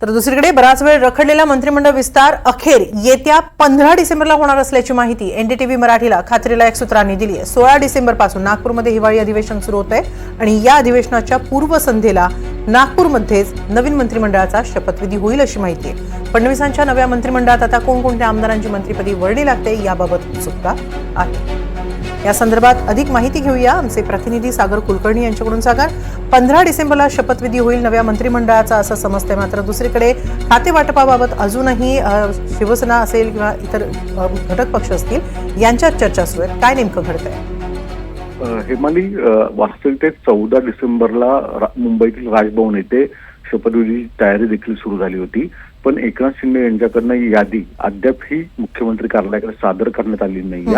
तर दुसरीकडे बराच वेळ रखडलेला मंत्रिमंडळ विस्तार अखेर येत्या 15 डिसेंबरला होणार असल्याची माहिती एनडीटीव्ही मराठीला खात्रीलायक सूत्रांनी दिली आहे। 16 डिसेंबरपासून नागपूरमध्ये हिवाळी अधिवेशन सुरू होत आहे आणि या अधिवेशनाच्या पूर्वसंध्येला नागपूरमध्येच नवीन मंत्रिमंडळाचा शपथविधी होईल अशी माहिती आहे। फडणवीसांच्या नव्या मंत्रिमंडळात आता कोणकोणत्या आमदारांची मंत्रिपदी वर्णी लागते याबाबत उत्सुकता आहे। या संदर्भात अधिक माहिती घेऊया आमचे प्रतिनिधी सागर कुलकर्णी यांच्याकडून। सागर, 15 डिसेंबरला शपथविधी होईल नव्या मंत्रिमंडळाचा असं समजतंय, मात्र दुसरीकडे खाते वाटपाबाबत अजूनही शिवसेना असेल किंवा इतर घटक पक्ष असतील यांच्यात चर्चा सुरू आहे। काय नेमकं घडतंय? हेमाली, वास्तविकतेत 14 डिसेंबरला मुंबईतील राजभवन येथे शपथविधीची तयारी देखील सुरू झाली होती, पण एकनाथ शिंदे यांच्याकडनं ही यादी अद्यापही मुख्यमंत्री कार्यालयाकडे सादर करण्यात आली नाही।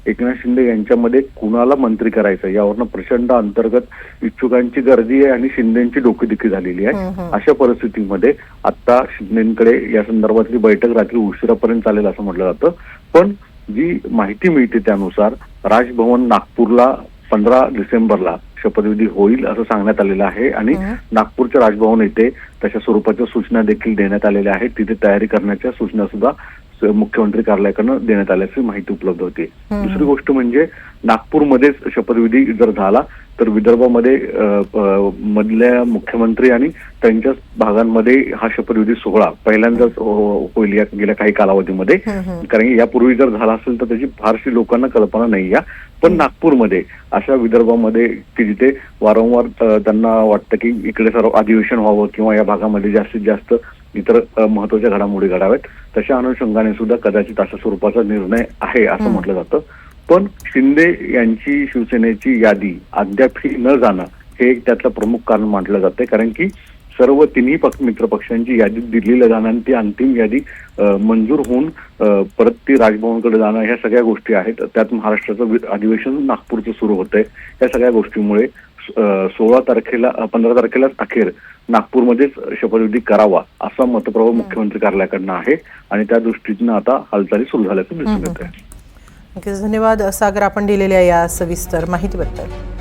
एकनाथ शिंदे यांच्यामध्ये कुणाला मंत्री करायचं यावरनं प्रचंड अंतर्गत इच्छुकांची गर्दी आहे आणि शिंदेची डोकेदुखी झालेली आहे। अशा परिस्थितीमध्ये आता शिंदेकडे या संदर्भातली बैठक रात्री उशिरापर्यंत चालेल असं म्हटलं जातं, पण जी माहिती मिळते त्यानुसार राजभवन नागपूरला 15 डिसेंबरला शपथविधी होईल असं सांगण्यात आलेलं आहे आणि नागपूरच्या राजभवन येथे तशा स्वरूपाच्या सूचना देखील देण्यात आलेल्या आहेत। तिथे तयारी करण्याच्या सूचना सुद्धा मुख्यमंत्री कार्यालयाकडून देण्यात आल्याची माहिती उपलब्ध होती। दुसरी गोष्ट म्हणजे नागपूरमध्येच शपथविधी जर झाला तर विदर्भामध्ये मधल्या मुख्यमंत्री आणि त्यांच्याच भागांमध्ये हा शपथविधी सोहळा पहिल्यांदाच होईल या गेल्या काही कालावधीमध्ये, कारण यापूर्वी जर झाला असेल तर त्याची फारशी लोकांना कल्पना नाही या। पण नागपूरमध्ये अशा विदर्भामध्ये की जिथे वारंवार त्यांना वाटतं की इकडे सर्व अधिवेशन व्हावं किंवा या भागामध्ये जास्तीत जास्त इतर महत्वाच्या घडामोडी घडाव्यात, तशा अनुषंगाने सुद्धा कदाचित अशा स्वरूपाचा निर्णय आहे असं म्हटलं जातं। पण शिंदे यांची शिवसेनेची यादी अद्यापही न जाणं हे त्यातलं प्रमुख कारण मानलं जातंय, कारण की सर्व तिन्ही मित्र पक्षांची यादी दिलेली जाणं आणि ती अंतिम यादी मंजूर होऊन परत ती राजभवनकडे जाणं ह्या सगळ्या गोष्टी आहेत। त्यात महाराष्ट्राचं अधिवेशन नागपूरचं सुरू होतंय। या सगळ्या गोष्टीमुळे 15 तारखेलाच अखेर नागपूरमध्येच शपथविधी करावा असा मतप्रभाव मुख्यमंत्री कार्यालयाकडनं आहे आणि त्या दृष्टीनं आता हालचाली सुरू झाल्याचं दिसून येत आहे। धन्यवाद सागर, आपण दिलेल्या या सविस्तर माहितीबद्दल।